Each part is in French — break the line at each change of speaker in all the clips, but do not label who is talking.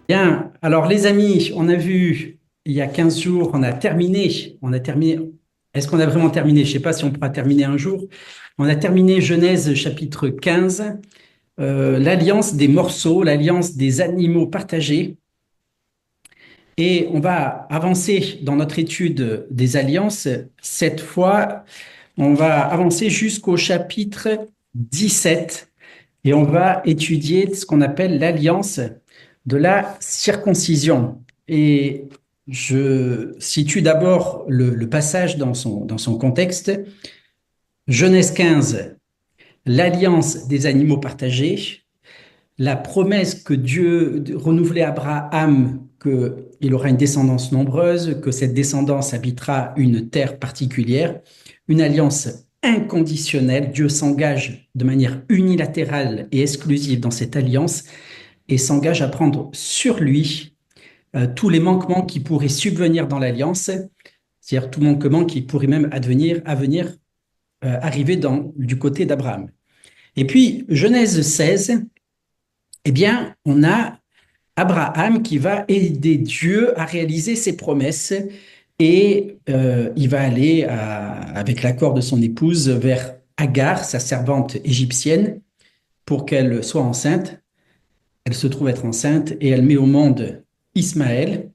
Bien, alors les amis, on a vu il y a 15 jours, on a terminé. Est-ce qu'on a vraiment terminé? Je ne sais pas si on pourra terminer un jour. On a terminé Genèse chapitre 15, l'alliance des morceaux, l'alliance des animaux partagés. Et on va avancer dans notre étude des alliances. Cette fois, on va avancer jusqu'au chapitre 17 et on va étudier ce qu'on appelle l'alliance de la circoncision. Et je situe d'abord le passage dans son contexte. Genèse 15, l'alliance des animaux partagés, la promesse que Dieu renouvelait à Abraham qu'il aura une descendance nombreuse, que cette descendance habitera une terre particulière, une alliance inconditionnelle. Dieu s'engage de manière unilatérale et exclusive dans cette alliance et s'engage à prendre sur lui tous les manquements qui pourraient subvenir dans l'alliance, c'est-à-dire tout manquement qui pourrait même arriver du côté d'Abraham. Et puis, Genèse 16, eh bien, on a Abraham qui va aider Dieu à réaliser ses promesses et il va aller, avec l'accord de son épouse, vers Agar, sa servante égyptienne, pour qu'elle soit enceinte. Elle se trouve être enceinte et elle met au monde Ismaël.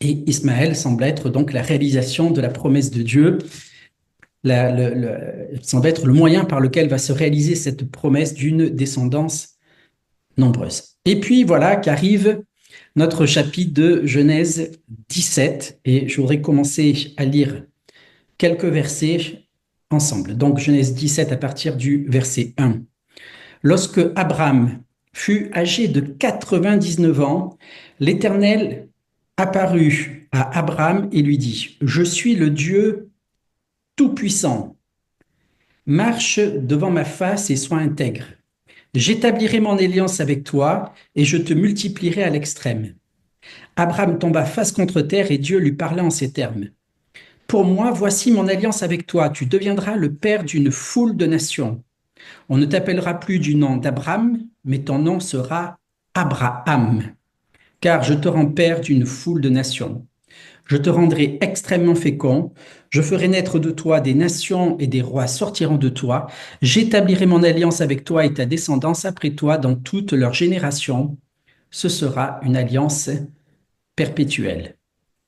Et Ismaël semble être donc la réalisation de la promesse de Dieu, semble être le moyen par lequel va se réaliser cette promesse d'une descendance nombreuse. Et puis voilà qu'arrive notre chapitre de Genèse 17, et je voudrais commencer à lire quelques versets ensemble. Donc Genèse 17 à partir du verset 1. Lorsque Abraham fut âgé de 99 ans, l'Éternel apparut à Abraham et lui dit, je suis le Dieu Tout-Puissant. Marche devant ma face et sois intègre. J'établirai mon alliance avec toi et je te multiplierai à l'extrême. Abraham tomba face contre terre et Dieu lui parla en ces termes. Pour moi, voici mon alliance avec toi. Tu deviendras le père d'une foule de nations. On ne t'appellera plus du nom d'Abraham, mais ton nom sera Abraham, car je te rends père d'une foule de nations. Je te rendrai extrêmement fécond, je ferai naître de toi des nations et des rois sortiront de toi. J'établirai mon alliance avec toi et ta descendance après toi dans toutes leurs générations. Ce sera une alliance perpétuelle,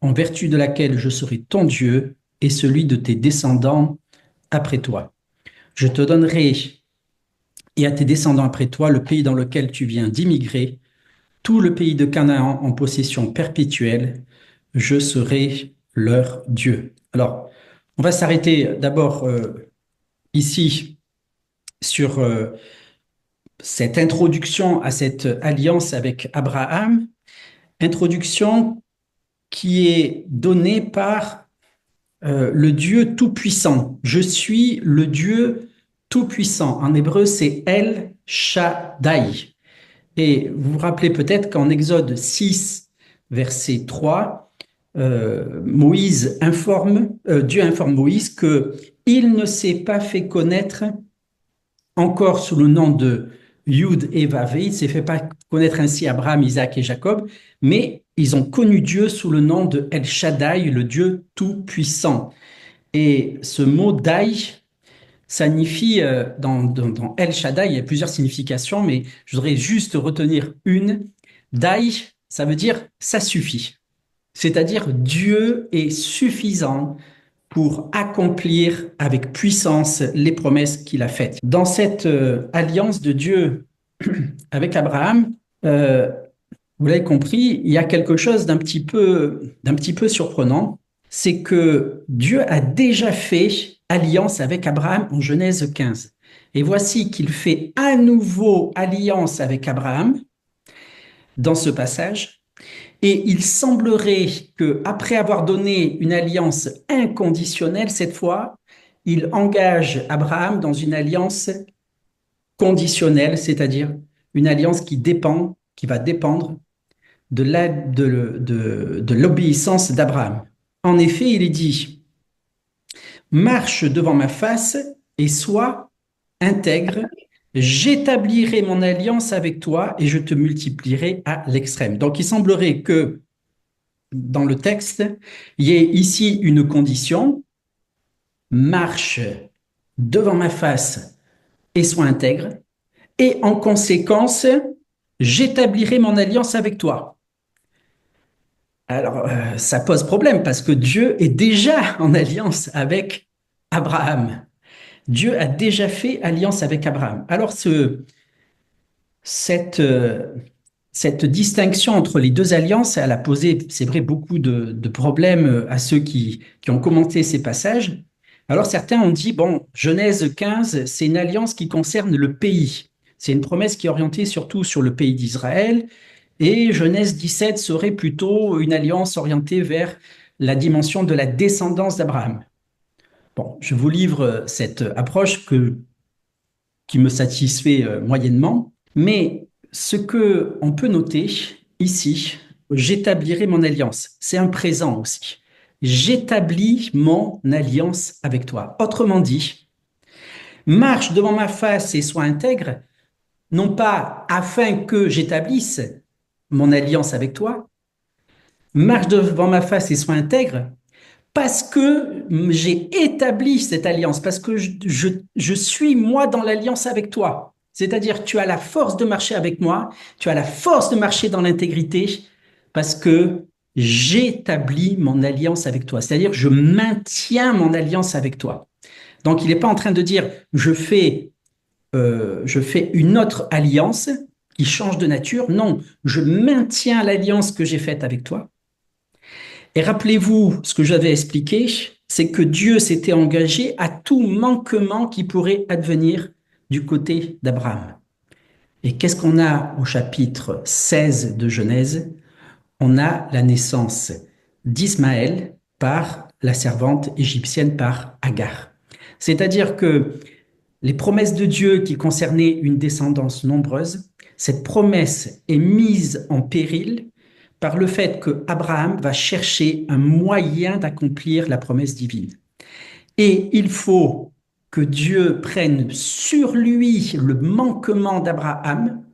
en vertu de laquelle je serai ton Dieu et celui de tes descendants après toi. Je te donnerai et à tes descendants après toi le pays dans lequel tu viens d'immigrer, tout le pays de Canaan en possession perpétuelle. Je serai leur Dieu. Alors, on va s'arrêter d'abord ici sur cette introduction à cette alliance avec Abraham, introduction qui est donnée par le Dieu Tout-Puissant. Je suis le Dieu Tout-Puissant. En hébreu, c'est El Shaddai. Et vous vous rappelez peut-être qu'en Exode 6, verset 3, Dieu informe Moïse que il ne s'est pas fait connaître encore sous le nom de Yud et Vavé, il ne s'est fait pas connaître ainsi Abraham, Isaac et Jacob, mais ils ont connu Dieu sous le nom de El Shaddai, le Dieu Tout-Puissant. Et ce mot Dai signifie, dans El Shaddai, il y a plusieurs significations, mais je voudrais juste retenir une. Dai, ça veut dire ça suffit. C'est-à-dire Dieu est suffisant pour accomplir avec puissance les promesses qu'il a faites. Dans cette alliance de Dieu avec Abraham, euh, vous l'avez compris, il y a quelque chose d'un petit peu surprenant, c'est que Dieu a déjà fait alliance avec Abraham en Genèse 15. Et voici qu'il fait à nouveau alliance avec Abraham dans ce passage. Et il semblerait que, après avoir donné une alliance inconditionnelle, cette fois, il engage Abraham dans une alliance conditionnelle, c'est-à-dire une alliance qui va dépendre de l'obéissance d'Abraham. En effet, il est dit, marche devant ma face et sois intègre, j'établirai mon alliance avec toi et je te multiplierai à l'extrême. Donc, il semblerait que dans le texte, il y ait ici une condition, marche devant ma face et sois intègre, et en conséquence, j'établirai mon alliance avec toi. Alors, ça pose problème parce que Dieu est déjà en alliance avec Abraham. Dieu a déjà fait alliance avec Abraham. Alors, cette, euh, cette distinction entre les deux alliances, elle a posé, c'est vrai, beaucoup de problèmes à ceux qui ont commenté ces passages. Alors, certains ont dit, bon, Genèse 15, c'est une alliance qui concerne le pays. C'est une promesse qui est orientée surtout sur le pays d'Israël. Et Genèse 17 serait plutôt une alliance orientée vers la dimension de la descendance d'Abraham. Bon, je vous livre cette approche qui me satisfait moyennement, mais ce que on peut noter ici, j'établirai mon alliance. C'est un présent aussi. J'établis mon alliance avec toi. Autrement dit, marche devant ma face et sois intègre, non pas afin que j'établisse mon alliance avec toi, marche devant ma face et sois intègre, parce que j'ai établi cette alliance, parce que je suis moi dans l'alliance avec toi. C'est-à-dire, tu as la force de marcher avec moi, tu as la force de marcher dans l'intégrité, parce que j'établis mon alliance avec toi. C'est-à-dire, je maintiens mon alliance avec toi. Donc, il n'est pas en train de dire, je fais une autre alliance qui change de nature. Non, je maintiens l'alliance que j'ai faite avec toi. Et rappelez-vous, ce que j'avais expliqué, c'est que Dieu s'était engagé à tout manquement qui pourrait advenir du côté d'Abraham. Et qu'est-ce qu'on a au chapitre 16 de Genèse? On a la naissance d'Ismaël par la servante égyptienne, par Agar. C'est-à-dire que les promesses de Dieu qui concernaient une descendance nombreuse, cette promesse est mise en péril par le fait que Abraham va chercher un moyen d'accomplir la promesse divine. Et il faut que Dieu prenne sur lui le manquement d'Abraham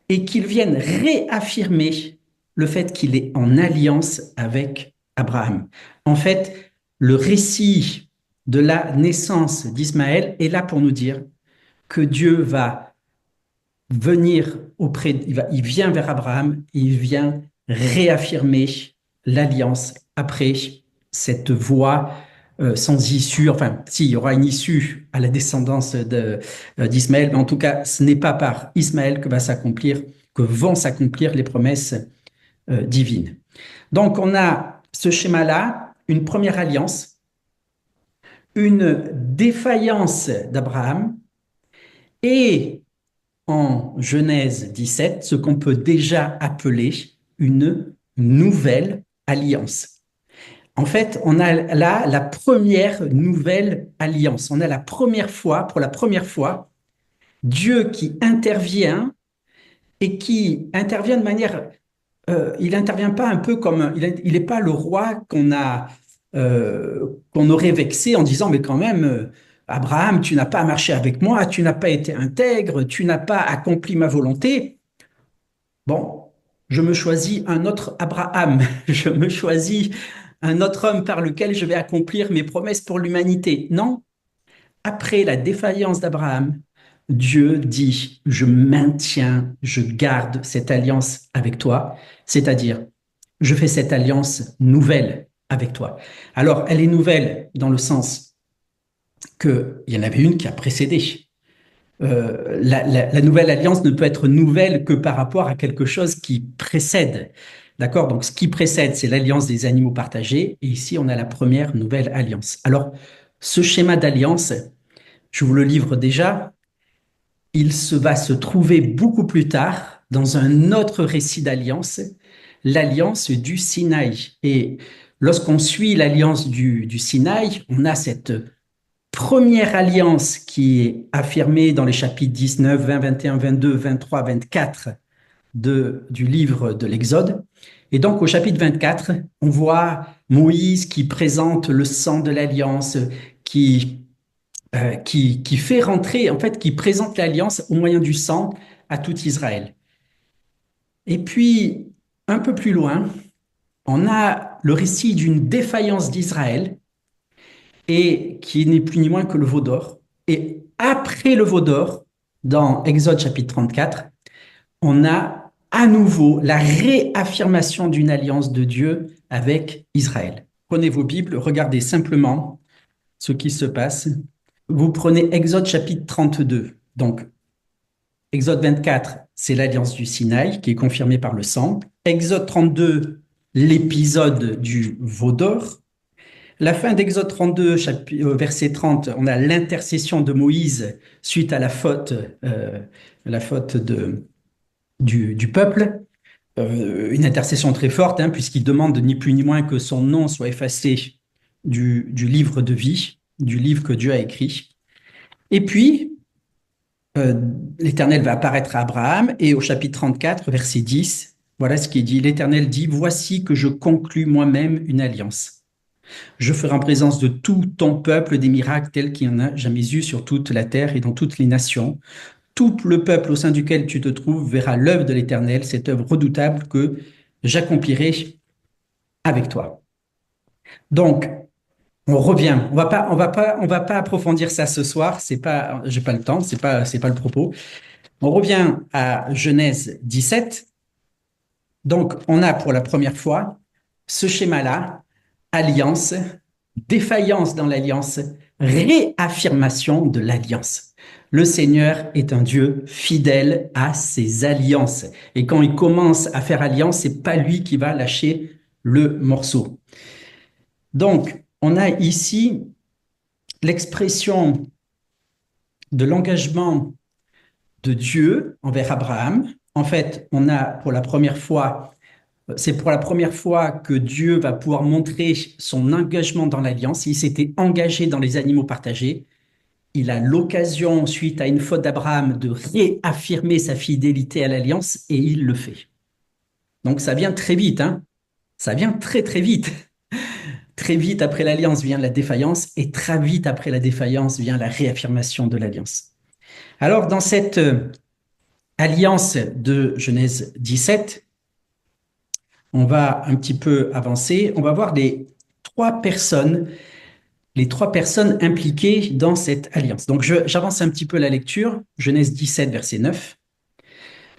et qu'il vienne réaffirmer le fait qu'il est en alliance avec Abraham. En fait, le récit de la naissance d'Ismaël est là pour nous dire que Dieu va venir il vient vers Abraham, il vient réaffirmer l'alliance après cette voie sans issue. Enfin, si, il y aura une issue à la descendance d'Ismaël, mais en tout cas, ce n'est pas par Ismaël que vont s'accomplir les promesses divines. Donc, on a ce schéma-là, une première alliance, une défaillance d'Abraham et en Genèse 17 ce qu'on peut déjà appeler une nouvelle alliance. En fait, on a là la première nouvelle alliance. On a la première fois, pour la première fois, Dieu qui intervient et qui intervient de manière, il intervient pas un peu comme, il n'est pas le roi qu'on aurait vexé en disant, mais quand même, Abraham, tu n'as pas marché avec moi, tu n'as pas été intègre, tu n'as pas accompli ma volonté. Bon, je me choisis un autre Abraham, je me choisis un autre homme par lequel je vais accomplir mes promesses pour l'humanité. Non, après la défaillance d'Abraham, Dieu dit, je maintiens, je garde cette alliance avec toi, c'est-à-dire, je fais cette alliance nouvelle avec toi. Alors, elle est nouvelle dans le sens qu'il y en avait une qui a précédé. La nouvelle alliance ne peut être nouvelle que par rapport à quelque chose qui précède. D'accord? Donc, ce qui précède, c'est l'alliance des animaux partagés. Et ici, on a la première nouvelle alliance. Alors, ce schéma d'alliance, je vous le livre déjà, va se trouver beaucoup plus tard dans un autre récit d'alliance, l'alliance du Sinaï. Et lorsqu'on suit l'alliance du Sinaï, on a cette première alliance qui est affirmée dans les chapitres 19, 20, 21, 22, 23, 24 du livre de l'Exode. Et donc au chapitre 24, on voit Moïse qui présente le sang de l'alliance, qui qui fait rentrer, en fait, qui présente l'alliance au moyen du sang à tout Israël. Et puis, un peu plus loin, on a le récit d'une défaillance d'Israël, et qui n'est plus ni moins que le veau d'or. Et après le veau d'or, dans Exode chapitre 34, on a à nouveau la réaffirmation d'une alliance de Dieu avec Israël. Prenez vos Bibles, regardez simplement ce qui se passe. Vous prenez Exode chapitre 32. Donc, Exode 24, c'est l'alliance du Sinaï qui est confirmée par le sang. Exode 32, l'épisode du veau d'or. La fin d'Exode 32, verset 30, on a l'intercession de Moïse suite à la faute du peuple. Une intercession très forte, hein, puisqu'il demande ni plus ni moins que son nom soit effacé du livre de vie, du livre que Dieu a écrit. Et puis, euh, l'Éternel va apparaître à Abraham, et au chapitre 34, verset 10, voilà ce qui est dit. L'Éternel dit, voici que je conclus moi-même une alliance. Je ferai en présence de tout ton peuple des miracles tels qu'il n'y en a jamais eu sur toute la terre et dans toutes les nations. Tout le peuple au sein duquel tu te trouves verra l'œuvre de l'Éternel, cette œuvre redoutable que j'accomplirai avec toi. Donc, on revient. On va pas approfondir ça ce soir. C'est pas, j'ai pas le temps. C'est pas le propos. On revient à Genèse 17. Donc, on a pour la première fois ce schéma-là, alliance, défaillance dans l'alliance, réaffirmation de l'alliance. Le Seigneur est un Dieu fidèle à ses alliances. Et quand il commence à faire alliance, c'est pas lui qui va lâcher le morceau. Donc, on a ici l'expression de l'engagement de Dieu envers Abraham. En fait, on a pour la première fois c'est pour la première fois que Dieu va pouvoir montrer son engagement dans l'alliance. Il s'était engagé dans les animaux partagés. Il a l'occasion, suite à une faute d'Abraham, de réaffirmer sa fidélité à l'alliance et il le fait. Donc ça vient très vite, hein. Ça vient très très vite. Très vite après l'alliance vient la défaillance et très vite après la défaillance vient la réaffirmation de l'alliance. Alors dans cette alliance de Genèse 17, on va un petit peu avancer. On va voir trois personnes, les trois personnes impliquées dans cette alliance. Donc, j'avance un petit peu la lecture. Genèse 17, verset 9.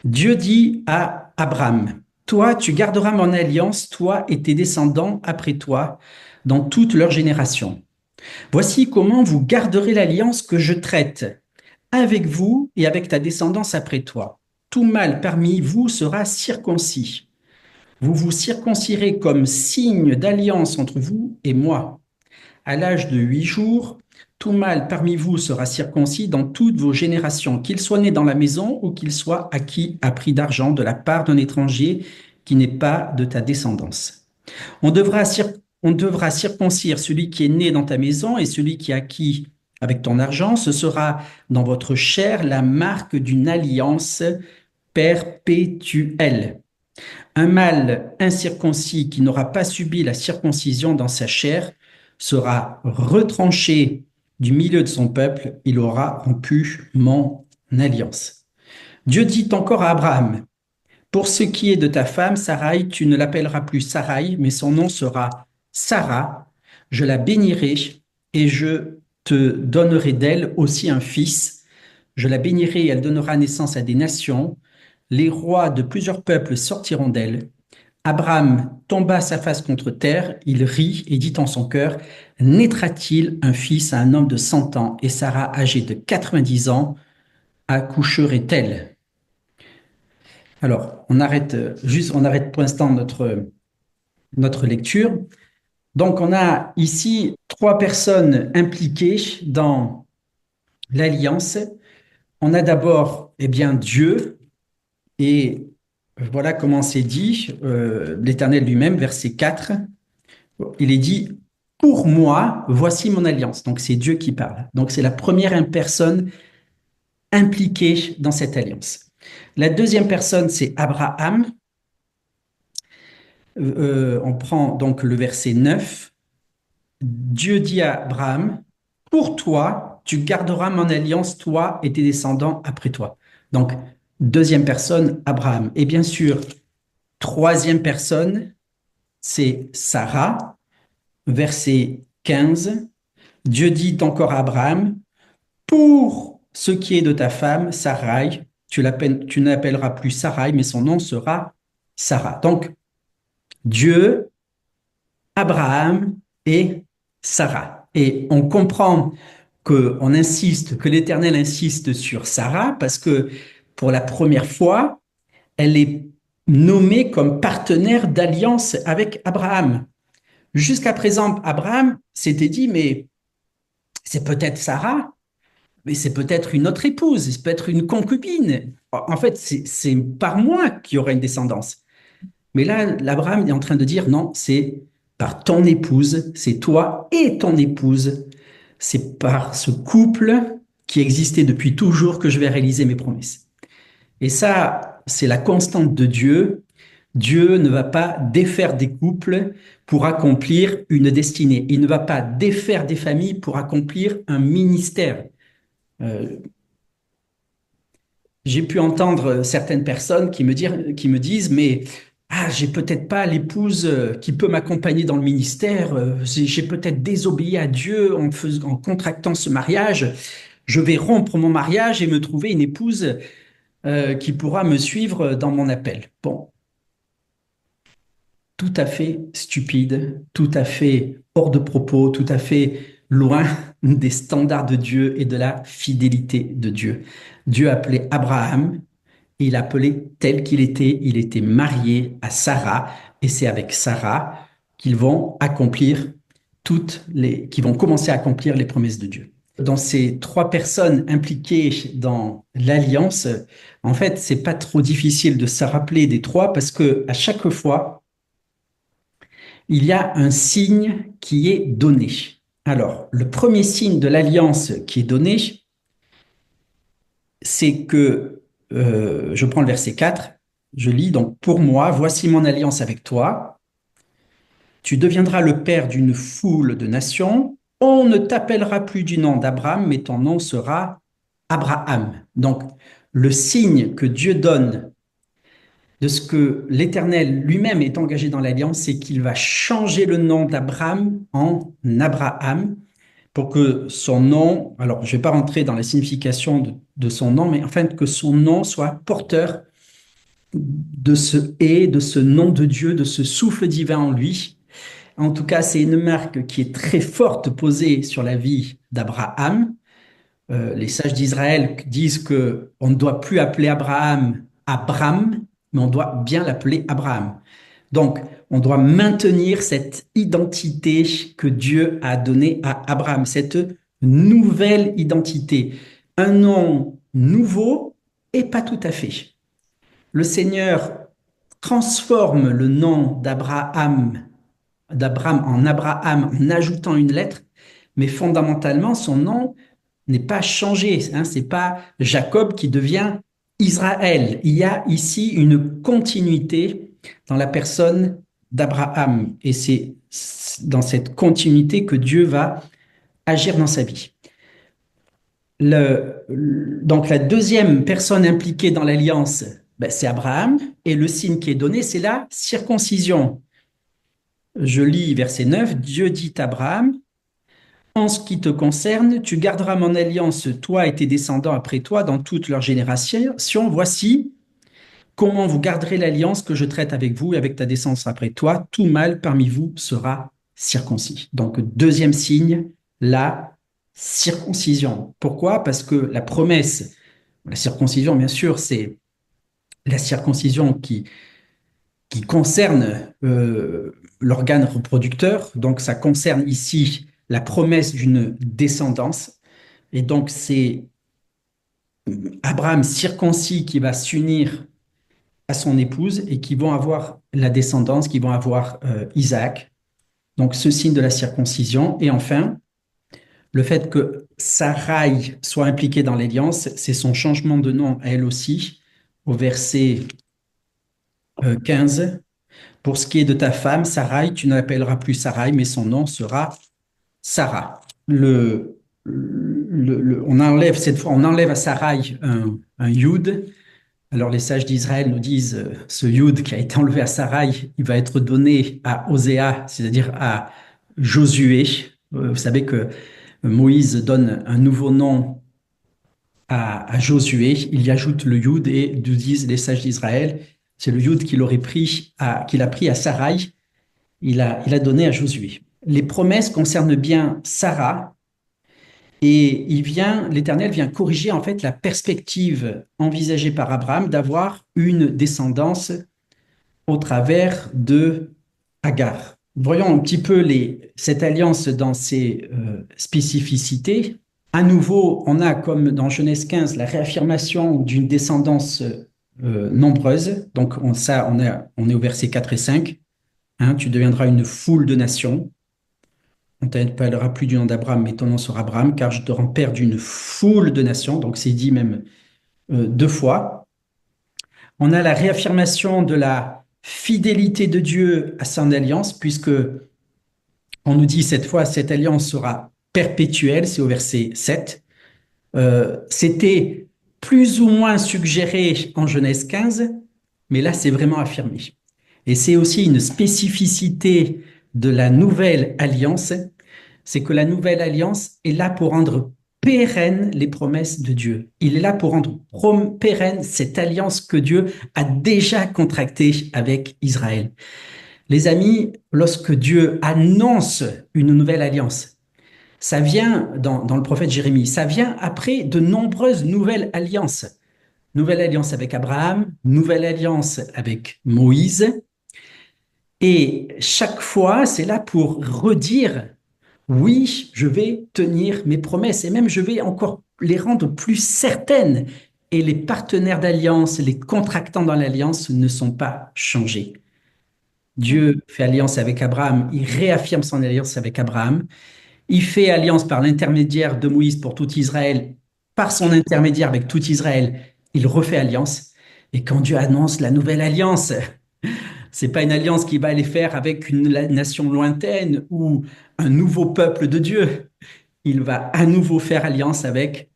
Dieu dit à Abraham, toi, tu garderas mon alliance, toi et tes descendants après toi, dans toutes leurs générations. Voici comment vous garderez l'alliance que je traite avec vous et avec ta descendance après toi. Tout mâle parmi vous sera circoncis. Vous vous circoncirez comme signe d'alliance entre vous et moi. À l'âge de 8 jours, tout mâle parmi vous sera circoncis dans toutes vos générations, qu'il soit né dans la maison ou qu'il soit acquis à prix d'argent de la part d'un étranger qui n'est pas de ta descendance. On devra, on devra circoncire celui qui est né dans ta maison et celui qui est acquis avec ton argent. Ce sera dans votre chair la marque d'une alliance perpétuelle. Un mâle incirconcis qui n'aura pas subi la circoncision dans sa chair sera retranché du milieu de son peuple, il aura rompu mon alliance. Dieu dit encore à Abraham, pour ce qui est de ta femme, Sarai, tu ne l'appelleras plus Sarai, mais son nom sera Sarah. Je la bénirai et je te donnerai d'elle aussi un fils. Je la bénirai et elle donnera naissance à des nations. Les rois de plusieurs peuples sortiront d'elle. Abraham tomba sa face contre terre, il rit et dit en son cœur, naîtra-t-il un fils à un homme de 100 ans et Sarah, âgée de 90 ans, accoucherait-elle? Alors, on arrête pour l'instant notre lecture. Donc, on a ici trois personnes impliquées dans l'alliance. On a d'abord, eh bien, Dieu, et voilà comment c'est dit, l'Éternel lui-même, verset 4. Il est dit, pour moi, voici mon alliance. Donc c'est Dieu qui parle. Donc c'est la première personne impliquée dans cette alliance. La deuxième personne, c'est Abraham. On prend donc le verset 9. Dieu dit à Abraham, pour toi, tu garderas mon alliance, toi et tes descendants après toi. Donc, deuxième personne, Abraham. Et bien sûr, troisième personne, c'est Sarah, verset 15. Dieu dit encore à Abraham, pour ce qui est de ta femme, Sarai, tu n'appelleras plus Sarai, mais son nom sera Sarah. Donc, Dieu, Abraham et Sarah. Et on comprend qu'on insiste, que l'Éternel insiste sur Sarah parce que pour la première fois, elle est nommée comme partenaire d'alliance avec Abraham. Jusqu'à présent, Abraham s'était dit, mais c'est peut-être Sarah, mais c'est peut-être une autre épouse, c'est peut-être une concubine. En fait, c'est par moi qu'il y aura une descendance. Mais là, l'Abraham est en train de dire, non, c'est par ton épouse, c'est toi et ton épouse. C'est par ce couple qui existait depuis toujours que je vais réaliser mes promesses. Et ça, c'est la constante de Dieu. Dieu ne va pas défaire des couples pour accomplir une destinée. Il ne va pas défaire des familles pour accomplir un ministère. Euh, j'ai pu entendre certaines personnes qui me disent, mais j'ai peut-être pas l'épouse qui peut m'accompagner dans le ministère, j'ai peut-être désobéi à Dieu en contractant ce mariage, je vais rompre mon mariage et me trouver une épouse qui pourra me suivre dans mon appel. Bon, tout à fait stupide, tout à fait hors de propos, tout à fait loin des standards de Dieu et de la fidélité de Dieu. Dieu appelait Abraham, il appelait tel qu'il était, il était marié à Sarah, et c'est avec Sarah qu'ils vont qu'ils vont commencer à accomplir les promesses de Dieu. Dans ces trois personnes impliquées dans l'alliance, en fait, c'est pas trop difficile de se rappeler des trois parce que à chaque fois, il y a un signe qui est donné. Alors, le premier signe de l'alliance qui est donné, c'est que, je prends le verset 4, je lis, donc pour moi, voici mon alliance avec toi, tu deviendras le père d'une foule de nations, on ne t'appellera plus du nom d'Abraham, mais ton nom sera Abraham. Donc, le signe que Dieu donne de ce que l'Éternel lui-même est engagé dans l'alliance, c'est qu'il va changer le nom d'Abraham en Abraham pour que son nom, alors je ne vais pas rentrer dans la signification de son nom, mais enfin que son nom soit porteur de ce nom de Dieu, de ce souffle divin en lui. En tout cas, c'est une marque qui est très forte posée sur la vie d'Abraham. Les sages d'Israël disent que on ne doit plus appeler Abraham Abram, mais on doit bien l'appeler Abraham. Donc, on doit maintenir cette identité que Dieu a donnée à Abraham, cette nouvelle identité, un nom nouveau et pas tout à fait. Le Seigneur transforme le nom d'Abraham en Abraham en ajoutant une lettre, mais fondamentalement, son nom n'est pas changé. Hein, c'est pas Jacob qui devient Israël. Il y a ici une continuité dans la personne d'Abraham. Et c'est dans cette continuité que Dieu va agir dans sa vie. Donc la deuxième personne impliquée dans l'alliance, ben, c'est Abraham. Et le signe qui est donné, c'est la circoncision. Je lis verset 9, Dieu dit à Abraham, en ce qui te concerne, tu garderas mon alliance, toi et tes descendants après toi, dans toutes leurs générations. Voici comment vous garderez l'alliance que je traite avec vous et avec ta descendance après toi. Tout mâle parmi vous sera circoncis. Donc, deuxième signe, la circoncision. Pourquoi? Parce que la circoncision, bien sûr, c'est la circoncision qui concerne l'organe reproducteur. Donc, ça concerne ici la promesse d'une descendance. Et donc, c'est Abraham circoncis qui va s'unir à son épouse et qui vont avoir la descendance, qui vont avoir Isaac. Donc, ce signe de la circoncision. Et enfin, le fait que Sarai soit impliquée dans l'alliance, c'est son changement de nom à elle aussi, au verset 15. Pour ce qui est de ta femme, Sarai, tu ne l'appelleras plus Sarai, mais son nom sera Sarah. on enlève cette fois, on enlève à Sarai un Yud. Alors les sages d'Israël nous disent, ce Yud qui a été enlevé à Sarai, il va être donné à Osée, c'est-à-dire à Josué. Vous savez que Moïse donne un nouveau nom à Josué, il y ajoute le Yud et nous disent les sages d'Israël, c'est le Yud qu'il a pris à Sarai, il a donné à Josué. Les promesses concernent bien Sarah et l'Éternel vient corriger en fait la perspective envisagée par Abraham d'avoir une descendance au travers de Agar. Voyons un petit peu cette alliance dans ses spécificités. À nouveau, on a, comme dans Genèse 15, la réaffirmation d'une descendance nombreuse. Donc, on est au verset 4 et 5. Hein, tu deviendras une foule de nations. On ne t'appellera plus du nom d'Abraham, mais ton nom sera Abraham, car je te rends père d'une foule de nations. Donc, c'est dit même deux fois. On a la réaffirmation de la fidélité de Dieu à son alliance, puisque on nous dit cette fois, cette alliance sera perpétuelle, c'est au verset 7. C'était plus ou moins suggéré en Genèse 15, mais là, c'est vraiment affirmé. Et c'est aussi une spécificité de la nouvelle alliance, c'est que la nouvelle alliance est là pour rendre pérennes les promesses de Dieu. Il est là pour rendre pérenne cette alliance que Dieu a déjà contractée avec Israël. Les amis, lorsque Dieu annonce une nouvelle alliance, ça vient dans le prophète Jérémie, ça vient après de nombreuses nouvelles alliances. Nouvelle alliance avec Abraham, nouvelle alliance avec Moïse. Et chaque fois, c'est là pour redire, oui, je vais tenir mes promesses et même je vais encore les rendre plus certaines. Et les partenaires d'alliance, les contractants dans l'alliance ne sont pas changés. Dieu fait alliance avec Abraham, il réaffirme son alliance avec Abraham. Il fait alliance par l'intermédiaire de Moïse pour tout Israël, par son intermédiaire avec tout Israël, il refait alliance. Et quand Dieu annonce la nouvelle alliance, c'est pas une alliance qu'il va aller faire avec une nation lointaine ou un nouveau peuple de Dieu. Il va à nouveau faire alliance avec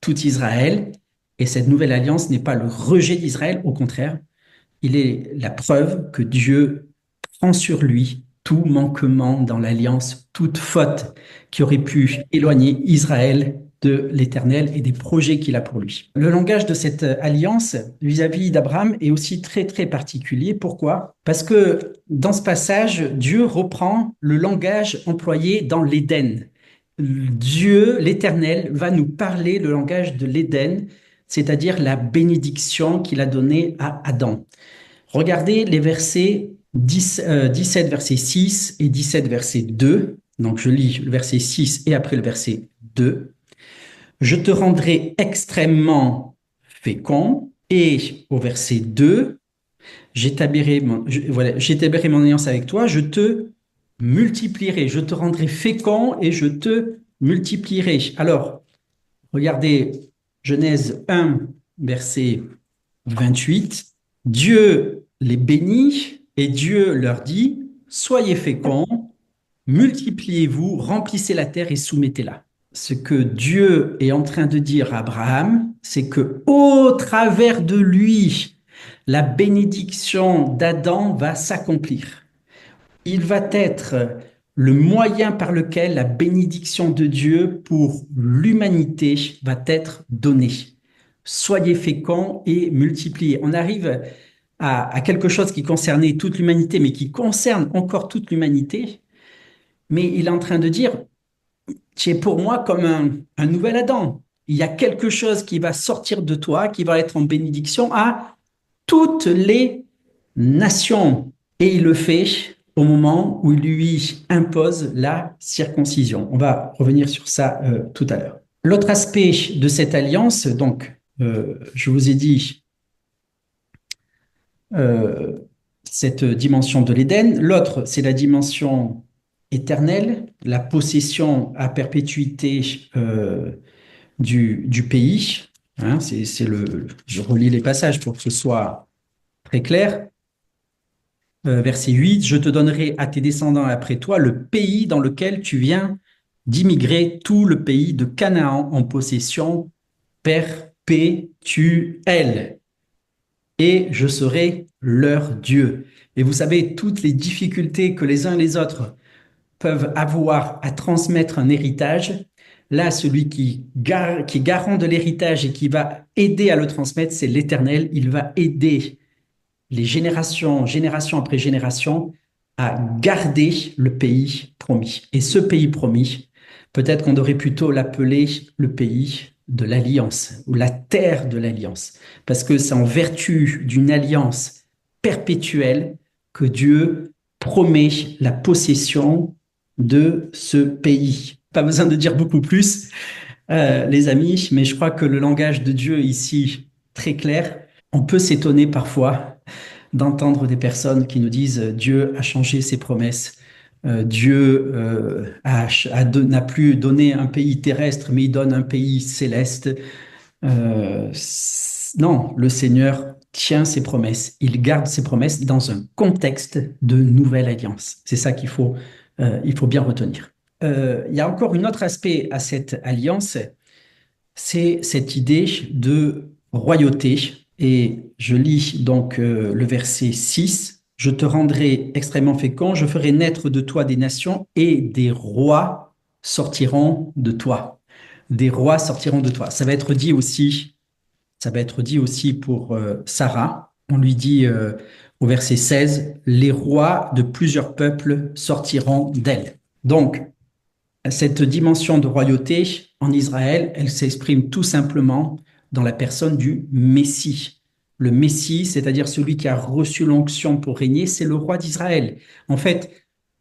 tout Israël. Et cette nouvelle alliance n'est pas le rejet d'Israël, au contraire, il est la preuve que Dieu prend sur lui tout manquement dans l'alliance, toute faute qui aurait pu éloigner Israël de l'Éternel et des projets qu'il a pour lui. Le langage de cette alliance vis-à-vis d'Abraham est aussi très très particulier. Pourquoi? Parce que dans ce passage, Dieu reprend le langage employé dans l'Éden. Dieu, l'Éternel, va nous parler le langage de l'Éden, c'est-à-dire la bénédiction qu'il a donnée à Adam. Regardez les versets 17, verset 6 et 17, verset 2. Donc, je lis le verset 6 et après le verset 2. Je te rendrai extrêmement fécond. Et au verset 2, j'établirai mon alliance avec toi, je te multiplierai, je te rendrai fécond et je te multiplierai. Alors, regardez Genèse 1, verset 28. Dieu les bénit et Dieu leur dit, soyez féconds, multipliez-vous, remplissez la terre et soumettez-la. Ce que Dieu est en train de dire à Abraham, c'est que au travers de lui, la bénédiction d'Adam va s'accomplir. Il va être le moyen par lequel la bénédiction de Dieu pour l'humanité va être donnée. Soyez féconds et multipliez. On arrive à quelque chose qui concernait toute l'humanité, mais qui concerne encore toute l'humanité. Mais il est en train de dire, tu es pour moi comme un nouvel Adam. Il y a quelque chose qui va sortir de toi, qui va être en bénédiction à toutes les nations. Et il le fait au moment où il lui impose la circoncision. On va revenir sur ça tout à l'heure. L'autre aspect de cette alliance, donc, je vous ai dit cette dimension de l'Éden. L'autre, c'est la dimension éternelle, la possession à perpétuité du pays. Hein, je relis les passages pour que ce soit très clair. Verset 8, je te donnerai à tes descendants après toi le pays dans lequel tu viens d'immigrer tout le pays de Canaan en possession perpétuelle. Et je serai leur Dieu. Et vous savez, toutes les difficultés que les uns et les autres peuvent avoir à transmettre un héritage, là, celui qui est garant de l'héritage et qui va aider à le transmettre, c'est l'Éternel. Il va aider les générations, génération après génération, à garder le pays promis. Et ce pays promis, peut-être qu'on devrait plutôt l'appeler le pays de l'alliance ou la terre de l'alliance, parce que c'est en vertu d'une alliance perpétuelle que Dieu promet la possession de ce pays. Pas besoin de dire beaucoup plus, les amis, mais je crois que le langage de Dieu ici, très clair, on peut s'étonner parfois d'entendre des personnes qui nous disent Dieu a changé ses promesses, Dieu n'a plus donné un pays terrestre, mais il donne un pays céleste. Non, le Seigneur tient ses promesses, il garde ses promesses dans un contexte de nouvelle alliance. C'est ça il faut bien retenir. Il y a encore un autre aspect à cette alliance, c'est cette idée de royauté. Et je lis donc le verset 6. Je te rendrai extrêmement fécond, je ferai naître de toi des nations et des rois sortiront de toi. Des rois sortiront de toi. Ça va être dit aussi pour Sarah. On lui dit au verset 16, les rois de plusieurs peuples sortiront d'elle. Donc, cette dimension de royauté en Israël, elle s'exprime tout simplement dans la personne du Messie. Le Messie, c'est-à-dire celui qui a reçu l'onction pour régner, c'est le roi d'Israël. En fait,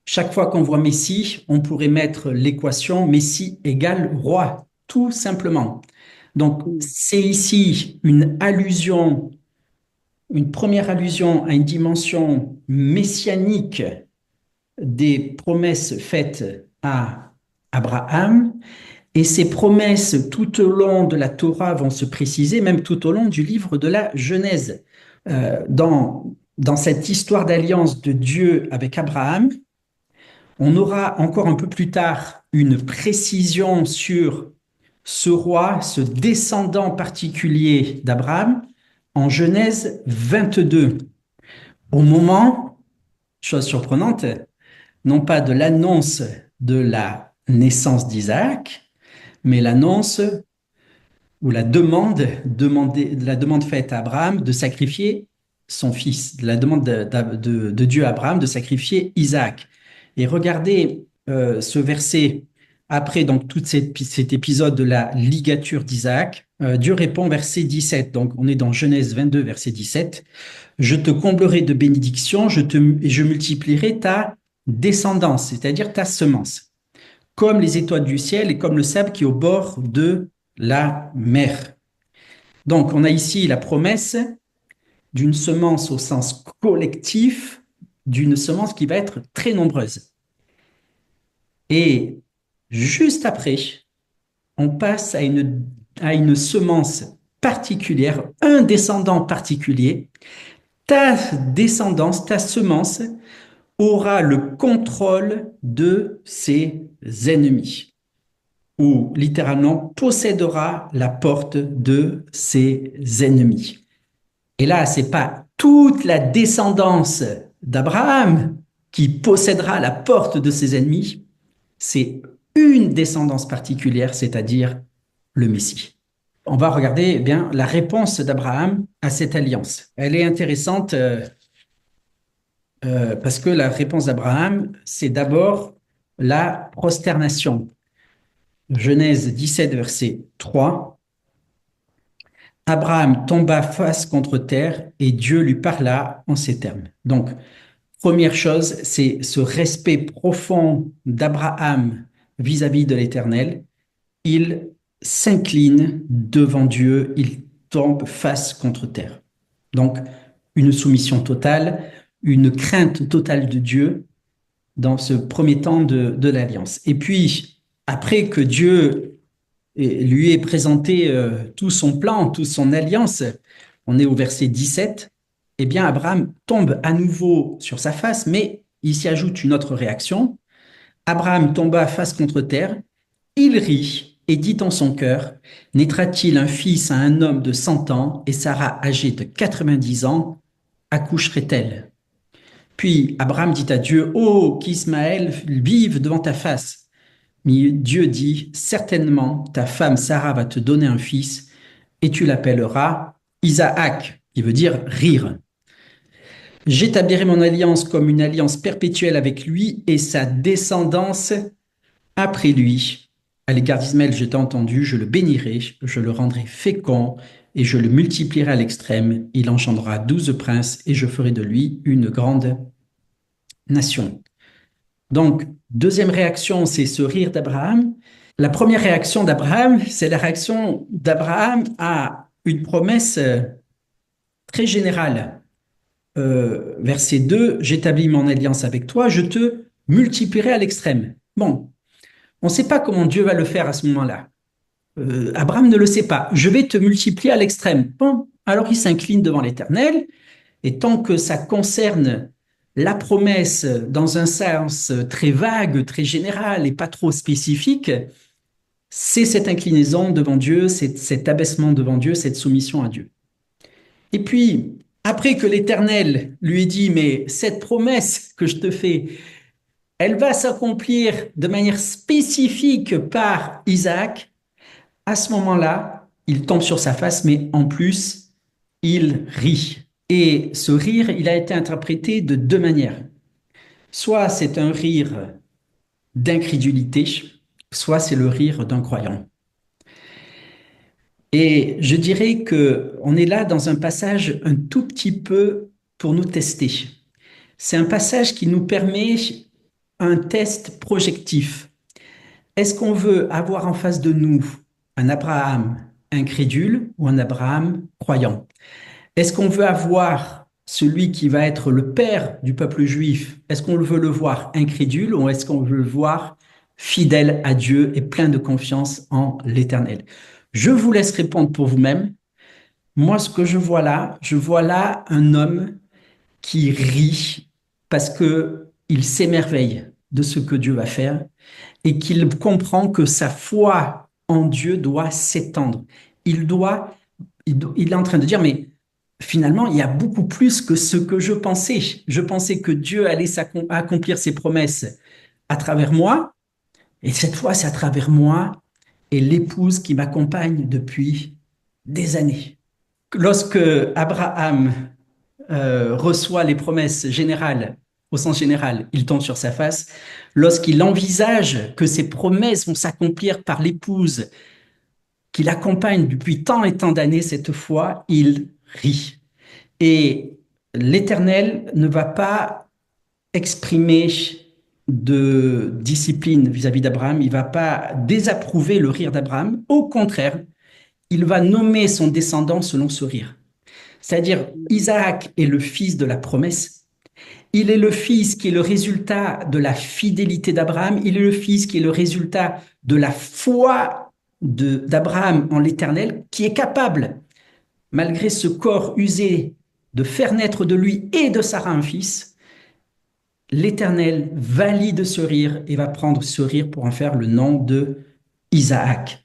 chaque fois qu'on voit Messie, on pourrait mettre l'équation Messie égale roi, tout simplement. Donc, c'est ici une première allusion à une dimension messianique des promesses faites à Abraham, et ces promesses tout au long de la Torah vont se préciser, même tout au long du livre de la Genèse. Dans cette histoire d'alliance de Dieu avec Abraham, on aura encore un peu plus tard une précision sur ce roi, ce descendant particulier d'Abraham, en Genèse 22. Au moment, chose surprenante, non pas de l'annonce de la naissance d'Isaac, mais l'annonce ou la demande faite à Abraham de sacrifier son fils, la demande de Dieu à Abraham de sacrifier Isaac. Et regardez ce verset après donc tout cet épisode de la ligature d'Isaac. Dieu répond verset 17, donc on est dans Genèse 22, verset 17. Je te comblerai de bénédictions, et je multiplierai ta descendance, c'est-à-dire ta semence, comme les étoiles du ciel et comme le sable qui est au bord de la mer. Donc, on a ici la promesse d'une semence au sens collectif, d'une semence qui va être très nombreuse. Et juste après, on passe à une semence particulière, un descendant particulier. Ta descendance, ta semence aura le contrôle de ses ennemis, ou littéralement possédera la porte de ses ennemis. Et là, c'est pas toute la descendance d'Abraham qui possédera la porte de ses ennemis, c'est une descendance particulière, c'est-à-dire le Messie. On va regarder eh bien la réponse d'Abraham à cette alliance. Elle est intéressante parce que la réponse d'Abraham, c'est d'abord la prosternation. Genèse 17, verset 3. Abraham tomba face contre terre et Dieu lui parla en ces termes. Donc, première chose, c'est ce respect profond d'Abraham vis-à-vis de l'Éternel. Il s'incline devant Dieu, il tombe face contre terre. Donc, une soumission totale, une crainte totale de Dieu dans ce premier temps de l'alliance. Et puis, après que Dieu lui ait présenté tout son plan, toute son alliance, on est au verset 17, eh bien, Abraham tombe à nouveau sur sa face, mais il s'y ajoute une autre réaction. Abraham tomba face contre terre Il rit et dit en son cœur, naîtra-t-il un fils à un homme de 100 ans et Sarah âgée de 90 ans, accoucherait-elle? Puis Abraham dit à Dieu, oh, qu'Ismaël vive devant ta face. Mais Dieu dit, certainement, ta femme Sarah va te donner un fils et tu l'appelleras Isaac, qui veut dire rire. J'établirai mon alliance comme une alliance perpétuelle avec lui et sa descendance après lui. À l'égard d'Ismaël, je t'ai entendu, je le bénirai, je le rendrai fécond et je le multiplierai à l'extrême. Il engendrera 12 princes et je ferai de lui une grande nation. Donc, deuxième réaction, c'est ce rire d'Abraham. La première réaction d'Abraham, c'est la réaction d'Abraham à une promesse très générale. Verset 2, j'établis mon alliance avec toi, je te multiplierai à l'extrême. Bon, on ne sait pas comment Dieu va le faire à ce moment-là. Abraham ne le sait pas. Je vais te multiplier à l'extrême. Bon, alors il s'incline devant l'Éternel, et tant que ça concerne la promesse dans un sens très vague, très général et pas trop spécifique, c'est cette inclinaison devant Dieu, cet abaissement devant Dieu, cette soumission à Dieu. Et puis, après que l'Éternel lui ait dit, mais cette promesse que je te fais, elle va s'accomplir de manière spécifique par Isaac, à ce moment-là, il tombe sur sa face, mais en plus, il rit. Et ce rire, il a été interprété de deux manières. Soit c'est un rire d'incrédulité, soit c'est le rire d'un croyant. Et je dirais que on est là dans un passage un tout petit peu pour nous tester. C'est un passage qui nous permet un test projectif. Est-ce qu'on veut avoir en face de nous un Abraham incrédule ou un Abraham croyant? Est-ce qu'on veut avoir celui qui va être le père du peuple juif? Est-ce qu'on veut le voir incrédule ou est-ce qu'on veut le voir fidèle à Dieu et plein de confiance en l'Éternel? Je vous laisse répondre pour vous-même. Moi, ce que je vois là un homme qui rit parce que il s'émerveille de ce que Dieu va faire et qu'il comprend que sa foi en Dieu doit s'étendre. Il doit, il est en train de dire, mais finalement, il y a beaucoup plus que ce que je pensais. Je pensais que Dieu allait accomplir ses promesses à travers moi, et cette fois, c'est à travers moi et l'épouse qui m'accompagne depuis des années. Lorsque Abraham reçoit les promesses générales, au sens général, il tombe sur sa face. Lorsqu'il envisage que ces promesses vont s'accomplir par l'épouse qui l'accompagne depuis tant et tant d'années, cette fois, il rit. Et l'Éternel ne va pas exprimer de discipline vis-à-vis d'Abraham, il ne va pas désapprouver le rire d'Abraham. Au contraire, il va nommer son descendant selon ce rire. C'est-à-dire, Isaac est le fils de la promesse. Il est le fils qui est le résultat de la fidélité d'Abraham. Il est le fils qui est le résultat de la foi d'Abraham en l'Éternel, qui est capable, malgré ce corps usé, de faire naître de lui et de Sarah un fils. L'Éternel valide ce rire et va prendre ce rire pour en faire le nom de Isaac.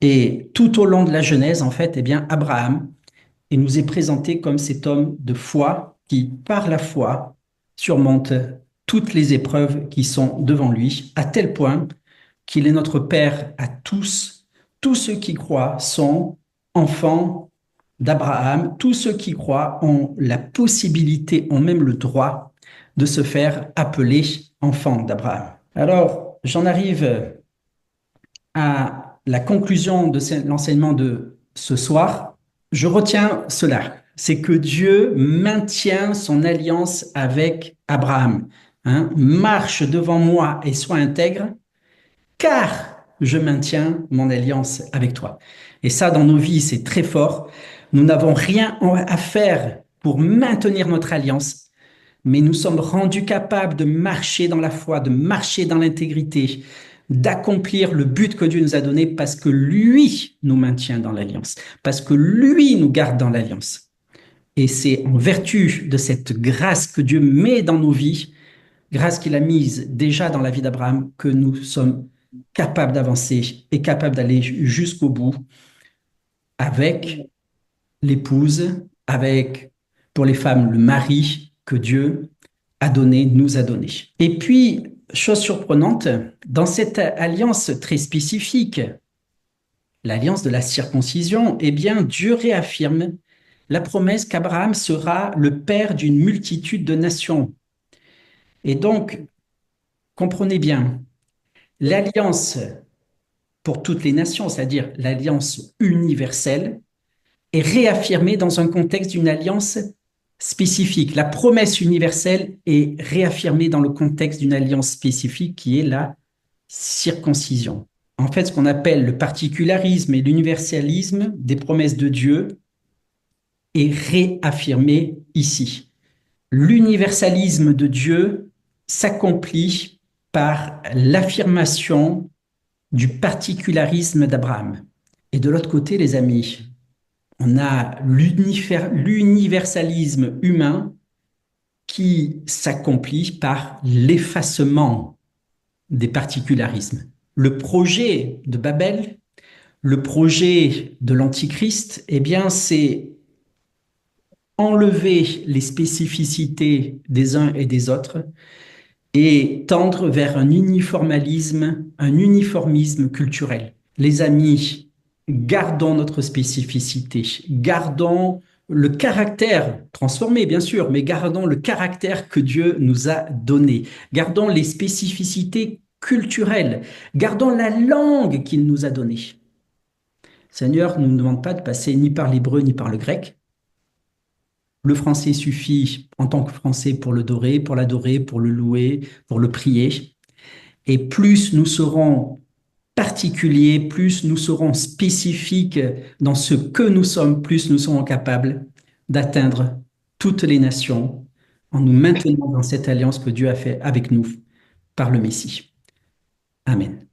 Et tout au long de la Genèse, en fait, eh bien, Abraham il nous est présenté comme cet homme de foi qui, par la foi, surmonte toutes les épreuves qui sont devant lui, à tel point qu'il est notre Père à tous. Tous ceux qui croient sont enfants d'Abraham. Tous ceux qui croient ont la possibilité, ont même le droit de se faire appeler enfants d'Abraham. Alors, j'en arrive à la conclusion de l'enseignement de ce soir. Je retiens cela, c'est que Dieu maintient son alliance avec Abraham. Hein, marche devant moi et sois intègre, car je maintiens mon alliance avec toi. Et ça, dans nos vies, c'est très fort. Nous n'avons rien à faire pour maintenir notre alliance, mais nous sommes rendus capables de marcher dans la foi, de marcher dans l'intégrité, d'accomplir le but que Dieu nous a donné parce que lui nous maintient dans l'alliance, parce que lui nous garde dans l'alliance. Et c'est en vertu de cette grâce que Dieu met dans nos vies, grâce qu'il a mise déjà dans la vie d'Abraham, que nous sommes capable d'avancer et capable d'aller jusqu'au bout avec l'épouse, avec, pour les femmes, le mari que Dieu a donné, nous a donné. Et puis, chose surprenante, dans cette alliance très spécifique, l'alliance de la circoncision, eh bien, Dieu réaffirme la promesse qu'Abraham sera le père d'une multitude de nations. Et donc, comprenez bien, l'alliance pour toutes les nations, c'est-à-dire l'alliance universelle, est réaffirmée dans un contexte d'une alliance spécifique. La promesse universelle est réaffirmée dans le contexte d'une alliance spécifique qui est la circoncision. En fait, ce qu'on appelle le particularisme et l'universalisme des promesses de Dieu est réaffirmé ici. L'universalisme de Dieu s'accomplit par l'affirmation du particularisme d'Abraham. Et de l'autre côté, les amis, on a l'universalisme humain qui s'accomplit par l'effacement des particularismes. Le projet de Babel, le projet de l'Antichrist, eh bien, c'est enlever les spécificités des uns et des autres et tendre vers un uniformisme culturel. Les amis, gardons notre spécificité, gardons le caractère transformé, bien sûr, mais gardons le caractère que Dieu nous a donné. Gardons les spécificités culturelles. Gardons la langue qu'il nous a donnée. Seigneur ne nous demande pas de passer ni par l'hébreu ni par le grec. Le français suffit en tant que français pour l'adorer, pour le louer, pour le prier. Et plus nous serons particuliers, plus nous serons spécifiques dans ce que nous sommes, plus nous serons capables d'atteindre toutes les nations en nous maintenant dans cette alliance que Dieu a fait avec nous par le Messie. Amen.